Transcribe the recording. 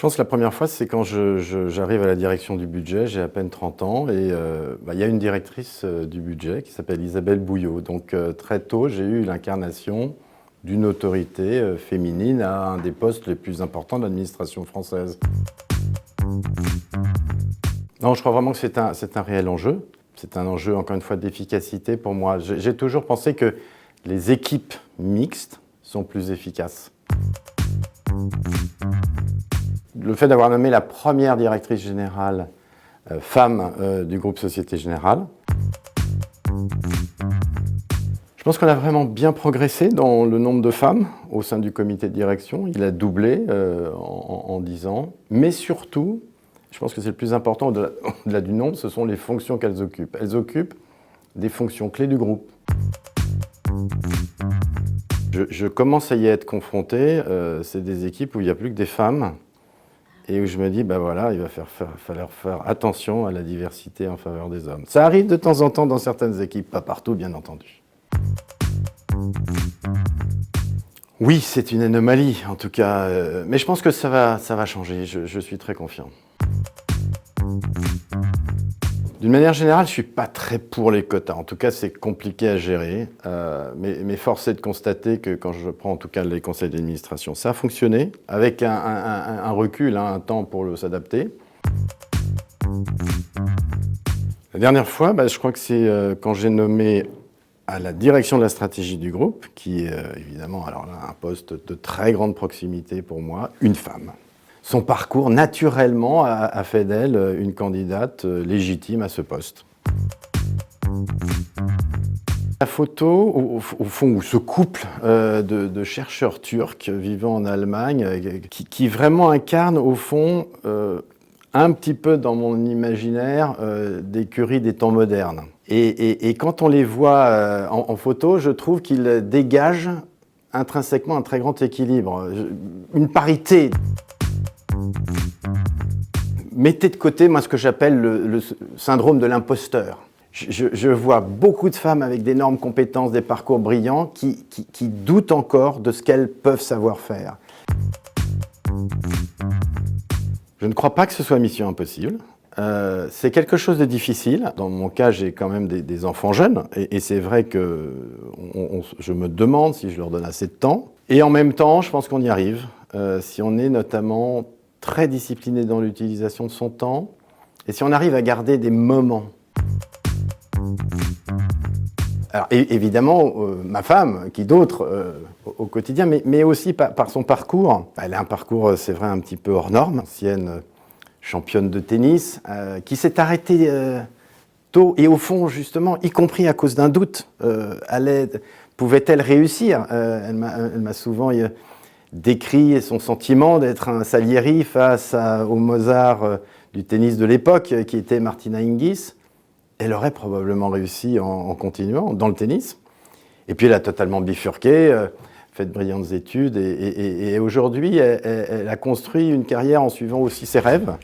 Je pense que la première fois, c'est quand j'arrive à la direction du budget, j'ai à peine 30 ans, et il y a une directrice du budget qui s'appelle Isabelle Bouillot. Donc très tôt, j'ai eu l'incarnation d'une autorité féminine à un des postes les plus importants de l'administration française. Non, je crois vraiment que c'est un réel enjeu. C'est un enjeu, encore une fois, d'efficacité pour moi. J'ai toujours pensé que les équipes mixtes sont plus efficaces. Le fait d'avoir nommé la première directrice générale femme du groupe Société Générale, je pense qu'on a vraiment bien progressé dans le nombre de femmes au sein du comité de direction. Il a doublé en 10 ans. Mais surtout, je pense que c'est le plus important au-delà du nombre, ce sont les fonctions qu'elles occupent. Elles occupent des fonctions clés du groupe. Je commence à y être confronté, c'est des équipes où il n'y a plus que des femmes et où je me dis, ben voilà, il va falloir faire attention à la diversité en faveur des hommes. Ça arrive de temps en temps dans certaines équipes, pas partout bien entendu. Oui, c'est une anomalie en tout cas, mais je pense que ça va changer, je suis très confiant. D'une manière générale, je ne suis pas très pour les quotas. En tout cas, c'est compliqué à gérer. Mais force est de constater que quand je prends en tout cas les conseils d'administration, ça a fonctionné, avec un recul, un temps pour s'adapter. La dernière fois, je crois que c'est quand j'ai nommé à la direction de la stratégie du groupe, qui est évidemment alors là, un poste de très grande proximité pour moi, une femme. Son parcours, naturellement, a fait d'elle une candidate légitime à ce poste. La photo, au fond, où ce couple de chercheurs turcs vivant en Allemagne, qui vraiment incarne, au fond, un petit peu dans mon imaginaire, des Curie des temps modernes. Et quand on les voit en photo, je trouve qu'ils dégagent intrinsèquement un très grand équilibre, une parité. Mettez de côté, moi, ce que j'appelle le syndrome de l'imposteur. Je vois beaucoup de femmes avec d'énormes compétences, des parcours brillants, qui doutent encore de ce qu'elles peuvent savoir faire. Je ne crois pas que ce soit mission impossible. C'est quelque chose de difficile. Dans mon cas, j'ai quand même des enfants jeunes, et c'est vrai que je me demande si je leur donne assez de temps. Et en même temps, je pense qu'on y arrive, si on est notamment très discipliné dans l'utilisation de son temps, et si on arrive à garder des moments. Alors évidemment, ma femme, qui d'autre au quotidien, mais aussi par son parcours. Elle a un parcours, c'est vrai, un petit peu hors norme, ancienne championne de tennis, qui s'est arrêtée tôt, et au fond, justement, y compris à cause d'un doute, pouvait-elle réussir? Elle m'a souvent décrit son sentiment d'être un Salieri face au Mozart du tennis de l'époque, qui était Martina Hingis. Elle aurait probablement réussi en continuant dans le tennis. Et puis elle a totalement bifurqué, fait de brillantes études, et aujourd'hui, elle a construit une carrière en suivant aussi ses rêves.